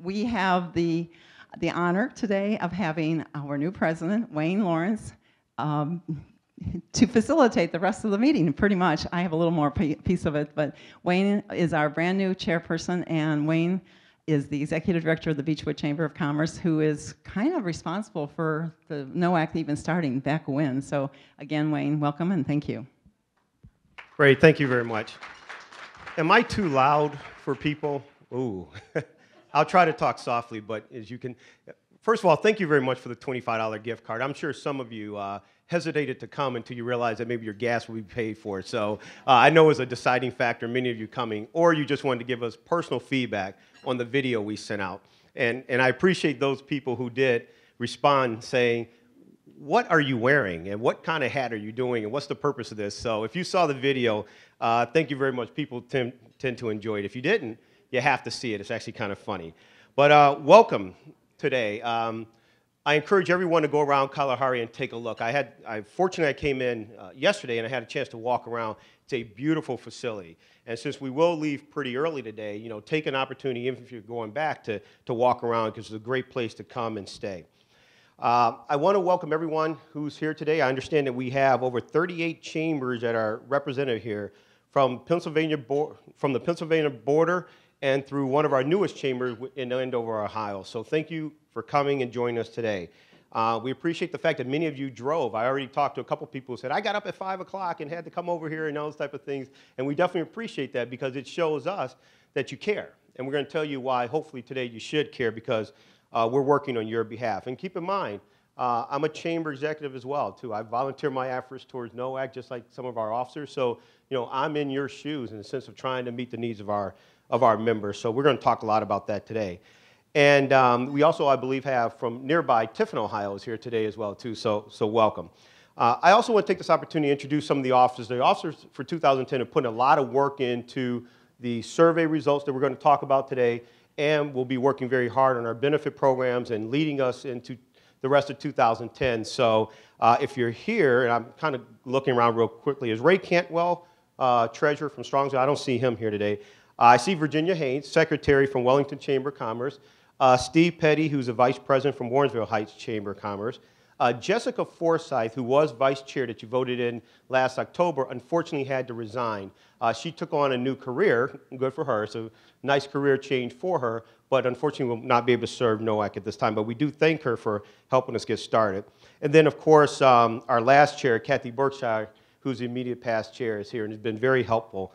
We have the honor today of having our new president, Wayne Lawrence, to facilitate the rest of the meeting, pretty much. I have a little more piece of it, but Wayne is our brand new chairperson, and Wayne is the executive director of the Beechwood Chamber of Commerce, who is kind of responsible for the NOACC even starting back when. So again, Wayne, welcome and thank you. Great, thank you very much. Am I too loud for people? Ooh, I'll try to talk softly, but as you can, first of all, thank you very much for the $25 gift card. I'm sure some of you hesitated to come until you realized that maybe your gas will be paid for. So I know it's a deciding factor, many of you coming, or you just wanted to give us personal feedback on the video we sent out. And I appreciate those people who did respond saying, what are you wearing and what kind of hat are you doing and what's the purpose of this? So if you saw the video, thank you very much. People tend to enjoy it. If you didn't, you have to see it. It's actually kind of funny. But welcome today. I encourage everyone to go around Kalahari and take a look. Fortunately, I came in yesterday and I had a chance to walk around. It's a beautiful facility. And since we will leave pretty early today, you know, take an opportunity, even if you're going back, to walk around because it's a great place to come and stay. I want to welcome everyone who's here today. I understand that we have over 38 chambers that are represented here from the Pennsylvania border and through one of our newest chambers in Andover, Ohio. So thank you for coming and joining us today. We appreciate the fact that many of you drove. I already talked to a couple people who said, I got up at 5 o'clock and had to come over here and those type of things. And we definitely appreciate that because it shows us that you care. And we're going to tell you why, hopefully today, you should care because we're working on your behalf. And keep in mind, I'm a chamber executive as well, too. I volunteer my efforts towards NOACC, just like some of our officers. So, you know, I'm in your shoes in the sense of trying to meet the needs of our members. So we're going to talk a lot about that today. And we also, I believe, have from nearby, Tiffin, Ohio is here today as well, too. So welcome. I also want to take this opportunity to introduce some of the officers. The officers for 2010 have put a lot of work into the survey results that we're going to talk about today, and we'll be working very hard on our benefit programs and leading us into the rest of 2010. So if you're here, and I'm kind of looking around real quickly, is Ray Cantwell, treasurer from Strongsville? I don't see him here today. I see Virginia Haynes, secretary from Wellington Chamber of Commerce. Steve Petty, who's a vice president from Warrensville Heights Chamber of Commerce. Jessica Forsyth, who was vice chair that you voted in last October, unfortunately had to resign. She took on a new career, good for her, so nice career change for her, but unfortunately will not be able to serve NOACC at this time. But we do thank her for helping us get started. And then, of course, our last chair, Kathy Berkshire, who's the immediate past chair, is here and has been very helpful.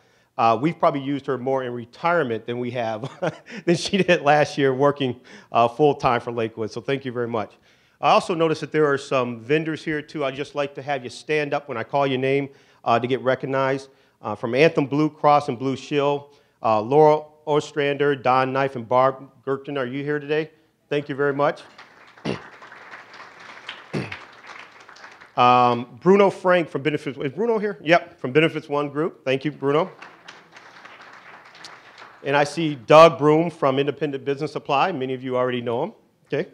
We've probably used her more in retirement than we have than she did last year working full-time for Lakewood, so thank you very much. I also noticed that there are some vendors here, too. I'd just like to have you stand up when I call your name to get recognized. From Anthem Blue Cross and Blue Shield, Laura Ostrander, Don Knife, and Barb Gerton, are you here today? Thank you very much. Bruno Frank from Benefits. Is Bruno here? Yep, from Benefits One Group. Thank you, Bruno. And I see Doug Broom from Independent Business Supply. Many of you already know him. Okay.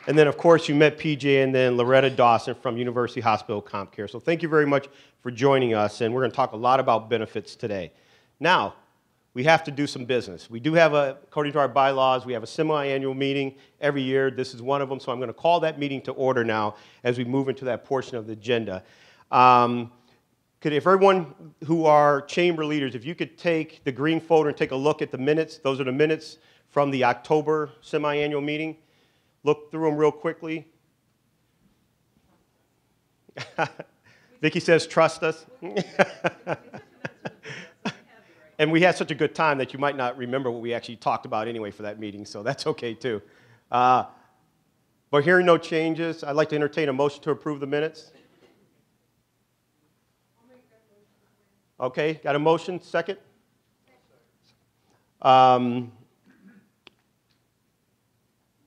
And then, of course, you met PJ and then Loretta Dawson from University Hospital Comp Care. So thank you very much for joining us, and we're going to talk a lot about benefits today. Now, we have to do some business. We do have, according to our bylaws, we have a semi-annual meeting every year. This is one of them, so I'm going to call that meeting to order now as we move into that portion of the agenda. If everyone who are chamber leaders, if you could take the green folder and take a look at the minutes. Those are the minutes from the October semi-annual meeting. Look through them real quickly. Vicki says, trust us. And we had such a good time that you might not remember what we actually talked about anyway for that meeting, so that's okay too. But hearing no changes, I'd like to entertain a motion to approve the minutes. Okay, got a motion, second?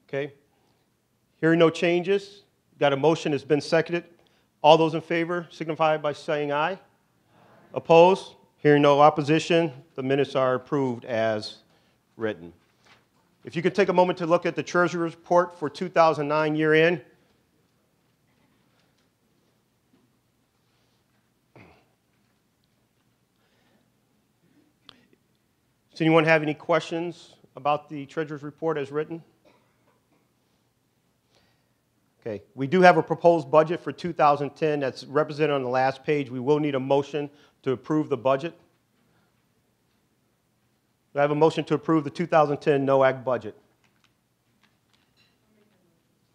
Okay. Hearing no changes, got a motion that's been seconded. All those in favor signify by saying aye. Aye. Opposed? Hearing no opposition, the minutes are approved as written. If you could take a moment to look at the Treasurer's Report for 2009 year end. Does anyone have any questions about the treasurer's report as written? Okay, we do have a proposed budget for 2010 that's represented on the last page. We will need a motion to approve the budget. Do I have a motion to approve the 2010 NOACC budget?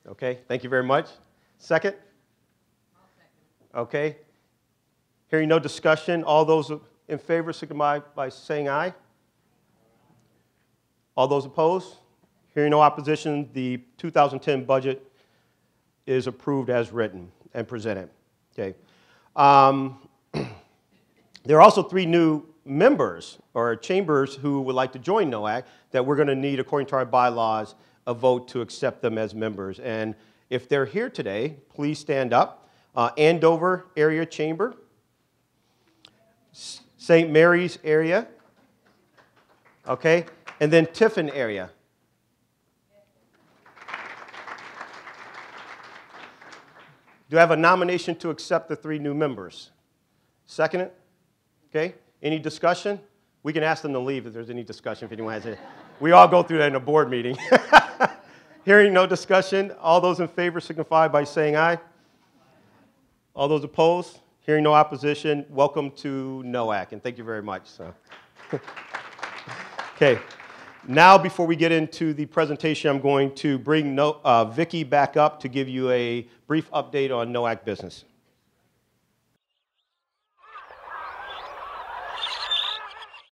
Okay, thank you very much. Second? I'll second. Okay. Hearing no discussion, all those in favor signify by saying aye. All those opposed? Hearing no opposition, the 2010 budget is approved as written and presented. Okay. There are also 3 new members or chambers who would like to join NOACC that we're going to need, according to our bylaws, a vote to accept them as members. And if they're here today, please stand up. Andover Area Chamber, St. Mary's area, okay, and then Tiffin area. Do I have a nomination to accept the 3 new members? Second it? Okay. Any discussion? We can ask them to leave if there's any discussion, if anyone has it. We all go through that in a board meeting. Hearing no discussion, all those in favor signify by saying aye. All those opposed? Hearing no opposition, welcome to NOACC, and thank you very much. So. Okay. Now, before we get into the presentation, I'm going to bring Vicki back up to give you a brief update on NOACC business.